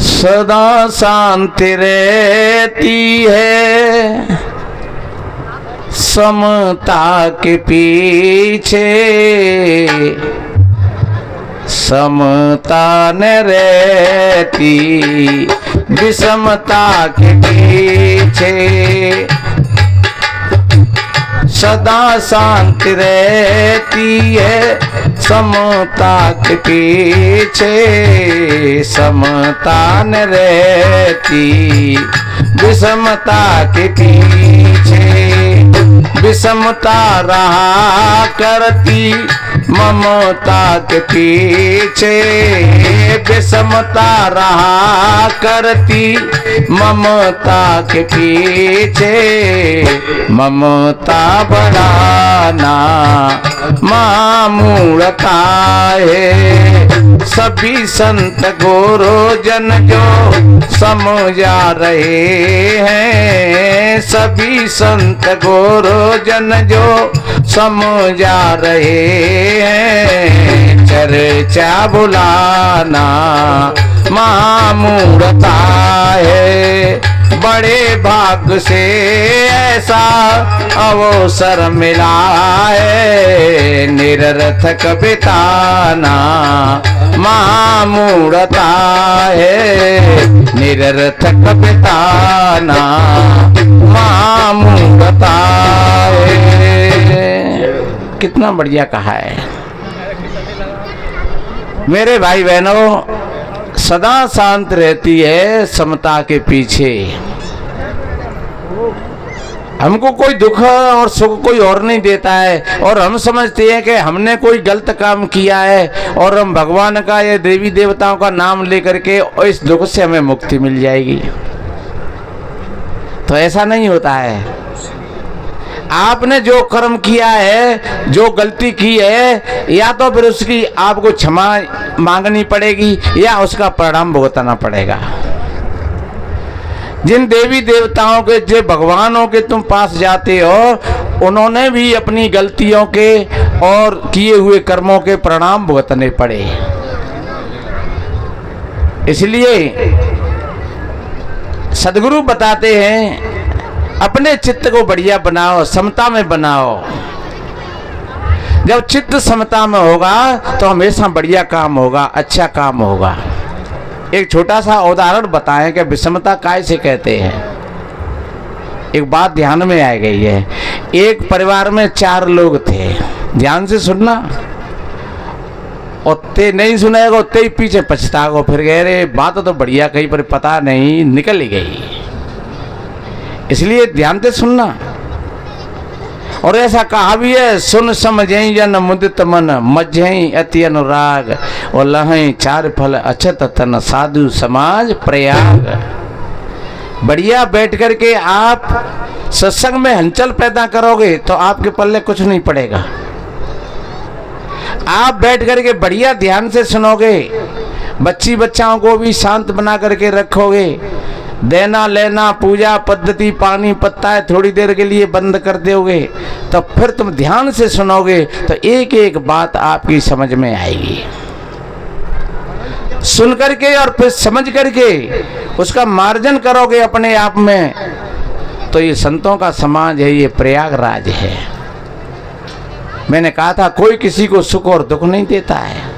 सदा शांति रहती है समता के पीछे, समता न रहती विषमता के पीछे। सदा शांति रहती है समता के पीछे, समता न रहती विषमता के पीछे। विषमता रहा करती ममता के पीछे, विषमता रहा करती ममता के पीछे। ममता बढ़ाना मामूलता है, सभी संत गुरु जन जो समझा रहे हैं, सभी संत गुरु जन जो समझा रहे हैं। चर्चा बुलाना मामूलता है, बड़े भाग से ऐसा अवसर मिला है। निरर्थक बिताना मामूलता है, निरर्थक बिताना मामूलता है। कितना बढ़िया कहा है मेरे भाई बहनों। सदा शांत रहती है समता के पीछे। हमको कोई दुख और सुख कोई और नहीं देता है, और हम समझते हैं कि हमने कोई गलत काम किया है और हम भगवान का या देवी देवताओं का नाम लेकर के और इस दुख से हमें मुक्ति मिल जाएगी। तो ऐसा नहीं होता है। आपने जो कर्म किया है, जो गलती की है, या तो फिर उसकी आपको क्षमा मांगनी पड़ेगी या उसका परिणाम भुगतना पड़ेगा। जिन देवी देवताओं के, जो भगवानों के तुम पास जाते हो, उन्होंने भी अपनी गलतियों के और किए हुए कर्मों के परिणाम भुगतने पड़े। इसलिए सदगुरु बताते हैं अपने चित्त को बढ़िया बनाओ, समता में बनाओ। जब चित्त समता में होगा तो हमेशा बढ़िया काम होगा, अच्छा काम होगा। एक छोटा सा उदाहरण बताएं कि विषमता कैसे कहते हैं। एक बात ध्यान में आ गई है। एक परिवार में 4 लोग थे, ध्यान से सुनना। उतने नहीं सुनेगा उतने ही पीछे पछताओ, फिर कह रहे बात तो बढ़िया कहीं पर पता नहीं निकल ही गई। इसलिए ध्यान से सुनना। और ऐसा कहा भी है, सुन समझें जन मुदित मन, मझें अति अनुराग, और लहें 4 फल अछत तन, साधु समाज प्रयाग। बढ़िया बैठ करके आप सत्संग में हलचल पैदा करोगे तो आपके पल्ले कुछ नहीं पड़ेगा। आप बैठ करके बढ़िया ध्यान से सुनोगे, बच्ची बच्चाओं को भी शांत बना करके रखोगे, देना लेना पूजा पद्धति पानी पत्ता है थोड़ी देर के लिए बंद कर दोगे, तो फिर तुम ध्यान से सुनोगे तो एक एक बात आपकी समझ में आएगी। सुन करके और फिर समझ करके उसका मार्जन करोगे अपने आप में, तो ये संतों का समाज है, ये प्रयागराज है। मैंने कहा था कोई किसी को सुख और दुख नहीं देता है।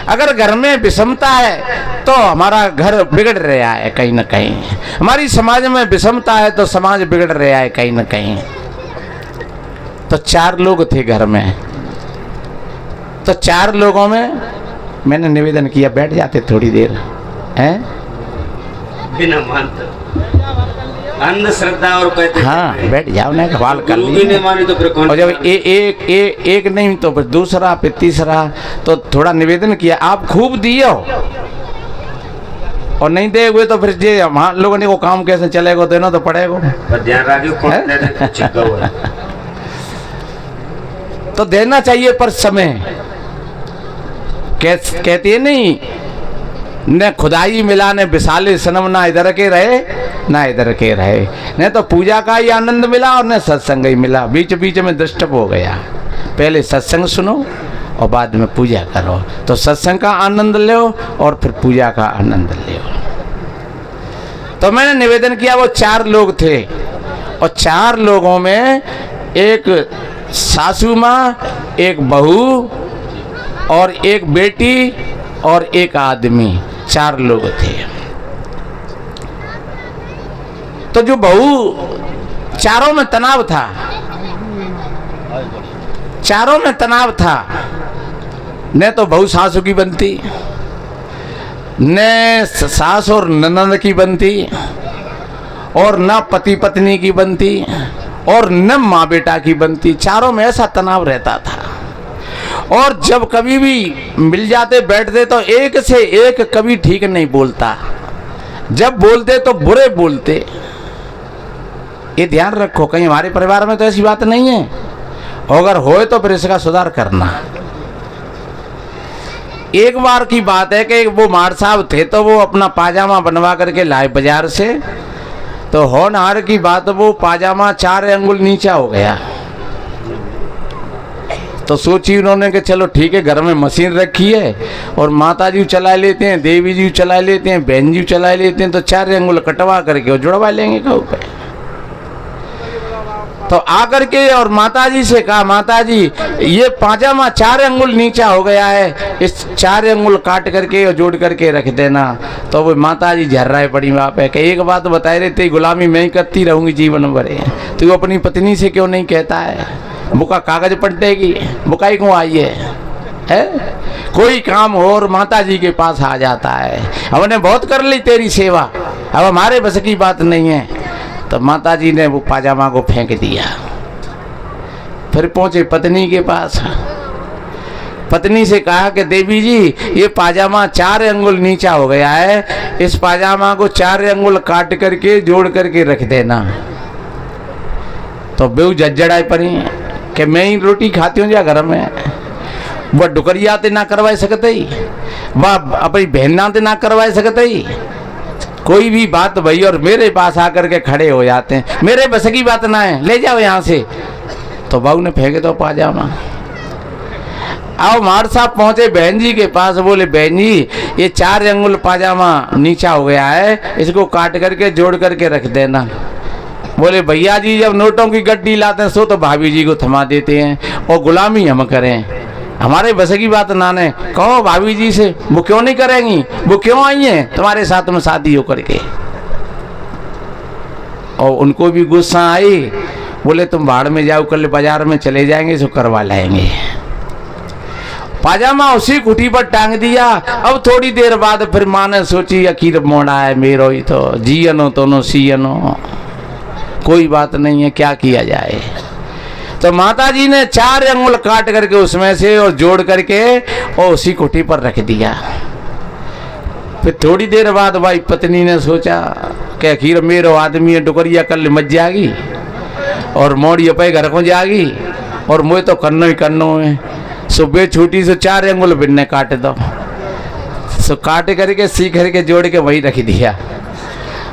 अगर घर में विषमता है तो हमारा घर बिगड़ रहा है कहीं ना कहीं। हमारी समाज में विषमता है तो समाज बिगड़ रहा है कहीं ना कहीं। तो 4 लोग थे घर में, तो 4 लोगों में मैंने निवेदन किया बैठ जाते थोड़ी देर, हैं बिना मानते अंधश्रद्धा और कहते हाँ बैठ जाओ ना, सवाल कर ली मानी तो फिर कौन। और जब एक नहीं तो फिर दूसरा फिर तीसरा, तो थोड़ा निवेदन किया आप खूब दियो, और नहीं दे हुए तो फिर जे हम लोगों ने वो काम कैसे चलेगा, देना तो पड़ेगा। ध्यान रखियो कौन दे दे चिक्का हुआ। तो देना चाहिए पर समय। कहती है नहीं, न खुदाई मिला ने विशाले सनम, ना इधर के रहे ना इधर के रहे। न तो पूजा का ही आनंद मिला और न सत्संग ही मिला, बीच बीच में डिस्टर्ब हो गया। पहले सत्संग सुनो और बाद में पूजा करो, तो सत्संग का आनंद लो और फिर पूजा का आनंद लो। तो मैंने निवेदन किया, वो 4 लोग थे और 4 लोगों में एक सासू माँ, एक बहू और एक बेटी और एक आदमी, 4 लोग थे। तो जो बहू, चारों में तनाव था, चारों में तनाव था। न तो बहू सासू की बनती, न सास और ननद की बनती, और न पति पत्नी की बनती, और न माँ बेटा की बनती। चारों में ऐसा तनाव रहता था। और जब कभी भी मिल जाते बैठते तो एक से एक कभी ठीक नहीं बोलता, जब बोलते तो बुरे बोलते। ये ध्यान रखो, कहीं हमारे परिवार में तो ऐसी बात नहीं है, अगर होए तो फिर इसका सुधार करना। एक बार की बात है कि वो मार साहब थे, तो वो अपना पाजामा बनवा करके लाए बाजार से। तो होनहार की बात, वो पाजामा 4 अंगुल नीचा हो गया। तो सोची उन्होंने कि चलो ठीक है, घर में मशीन रखी है और माता जी चला लेते हैं, देवी जी चला लेते हैं, बहन जी चला लेते हैं, तो 4 अंगुल कटवा करके और जुड़वा लेंगे कहूँ पे। तो आकर के और माता जी से कहा, माता जी ये पाजामा 4 अंगुल नीचा हो गया है, इस 4 अंगुल काट करके और जोड़ करके रख देना। तो वो माता जी झर्राए पड़ी वहाँ पे कि एक बात बताए रहे, तेरी गुलामी मैं ही करती रहूंगी जीवन भर, तो वो अपनी पत्नी से क्यों नहीं कहता है? बुका कागज पलटेगी, बुकाई क्यों आई है? कोई काम हो और माता जी के पास आ जाता है, हमने बहुत कर ली तेरी सेवा, अब हमारे बस की बात नहीं है। तो माता जी ने वो पाजामा को फेंक दिया। फिर पहुंचे पत्नी के पास, पत्नी से कहा कि देवी जी ये पाजामा 4 अंगुल नीचा हो गया है, इस पाजामा को 4 अंगुल काट करके जोड़ करके रख देना। तो बेऊ जज्जड़ाई पड़ी कि मैं ही रोटी खाती हूँ या घर में, वह डुकरिया ते ना करवा सकते, वह अपनी बहना ते ना करवा सकते, कोई भी बात भाई, और मेरे पास आकर के खड़े हो जाते हैं, मेरे बस की बात ना है, ले जाओ यहाँ से। तो बहू ने फेंके तो पाजामा। आओ मार साहब पहुंचे बहन जी के पास, बोले बहन जी ये 4 अंगुल पाजामा नीचा हो गया है, इसको काट करके जोड़ करके रख देना। बोले भैया जी जब नोटों की गड्डी लाते हैं सो तो भाभी जी को थमा देते हैं और गुलामी हम करें, हमारे बस की बात ना ने। कहो भाभी जी से, वो क्यों नहीं करेंगी, वो क्यों आई हैं तुम्हारे साथ में शादी हो करके? और उनको भी गुस्सा आई, बोले तुम भाड़ में जाओ, कल बाजार में चले जाएंगे सो करवा लाएंगे। पाजामा उसी कुटी पर टांग दिया। अब थोड़ी देर बाद फिर माँ ने सोची अखीर मोड़ा है मेरो ही तो, जियनो तो नो सियनो, कोई बात नहीं है, क्या किया जाए। तो माता जी ने 4 अंगुल काट करके उसमें से और जोड़ करके और उसी कुटी पर रख दिया। फिर थोड़ी देर बाद भाई पत्नी ने सोचा कि आखिर मेरो आदमी डुकरिया कल मच जाएगी और मोड़ी पे घर को जाएगी और मुझे तो करनो ही करनो है, सुबह छूटी से 4 अंगुल बिन्ने काट दो। सो काट करके सी करके जोड़ के वही रख दिया।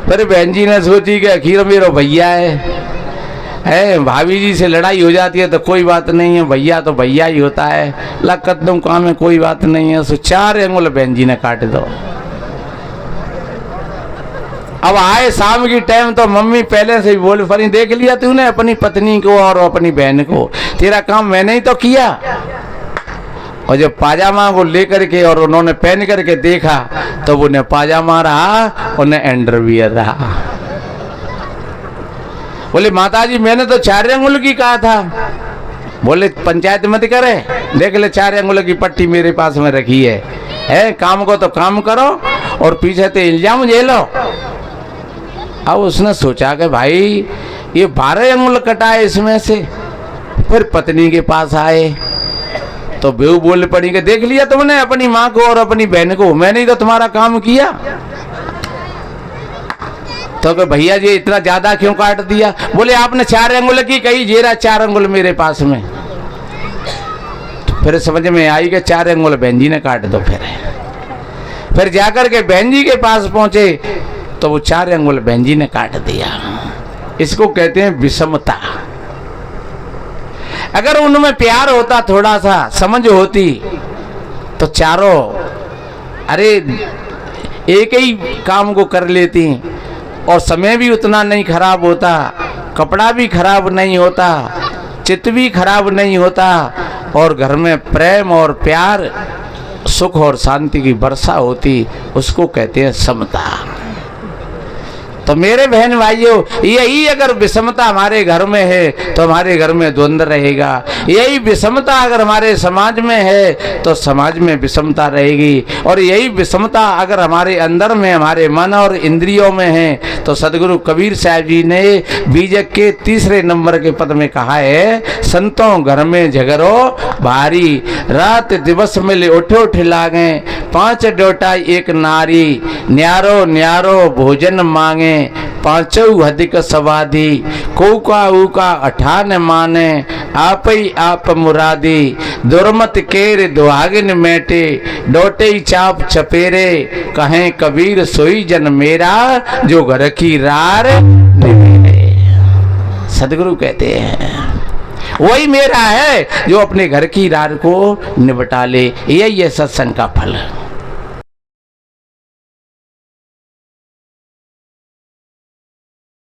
फिर बहन जी ने सोची कि आखिर मेरो भैया है, भाभी जी से लड़ाई हो जाती है तो कोई बात नहीं है, भैया तो भैया ही होता है, लकत दूं काम में कोई बात नहीं है। सो 4 अंगुल बहन जी ने काट दो। अब आए शाम की टाइम तो मम्मी पहले से ही बोल फरी, देख लिया तूने अपनी पत्नी को और अपनी बहन को, तेरा काम मैंने ही तो किया। और जब पाजामा को लेकर के और उन्होंने पहन करके देखा तो उन्हें पाजामा रहा, उन्हें अंडरवियर रहा। बोले माता जी मैंने तो 4 अंगुल की कहा था। बोले पंचायत मत करे, देख ले 4 अंगुल की पट्टी मेरे पास में रखी है, काम को तो काम करो और पीछे तो इल्जाम झेलो। अब उसने सोचा कि भाई ये 12 अंगुल कटाए इसमें से। फिर पत्नी के पास आए तो बेऊ बोल पड़ी कि देख लिया तुमने अपनी माँ को और अपनी बहन को, मैंने ही तो तुम्हारा काम किया। तो कि भैया जी इतना ज्यादा क्यों काट दिया? बोले आपने 4 अंगुल की कही, जेरा 4 अंगुल मेरे पास में। तो फिर समझ में आई कि 4 अंगुल बहन जी ने काट दो। फिर जाकर के बहन जी के पास पहुंचे तो वो 4 अंगुल बहन जी ने काट दिया। इसको कहते हैं विषमता। अगर उनमें प्यार होता, थोड़ा सा समझ होती तो चारों अरे एक ही काम को कर लेती, और समय भी उतना नहीं खराब होता, कपड़ा भी खराब नहीं होता, चित्त भी खराब नहीं होता, और घर में प्रेम और प्यार, सुख और शांति की वर्षा होती, उसको कहते हैं समता। तो मेरे बहन भाइयों, यही अगर विषमता हमारे घर में है तो हमारे घर में द्वंद्व रहेगा। यही विषमता अगर हमारे समाज में है तो समाज में विषमता रहेगी। और यही विषमता अगर हमारे अंदर में, हमारे मन और इंद्रियों में है, तो सदगुरु कबीर साहब जी ने बीजक के 3 नंबर के पद में कहा है, संतों घर में झगड़ो भारी, रात दिवस मिले उठो ठिलागे, 5 डोटा एक नारी, न्यारो न्यारो भोजन मांगे, 5 अधिक सवादी, कौका उका 18 माने, आप ही आप मुरादी, दुर्मत केर दुहागिन मेटे, डोटे चाप चपेरे, कहें कबीर सोई जन मेरा, जो घर की रार निवेरे। सदगुरु कहते हैं वही मेरा है जो अपने घर की रार को निपटा ले। यही है सत्संग का फल।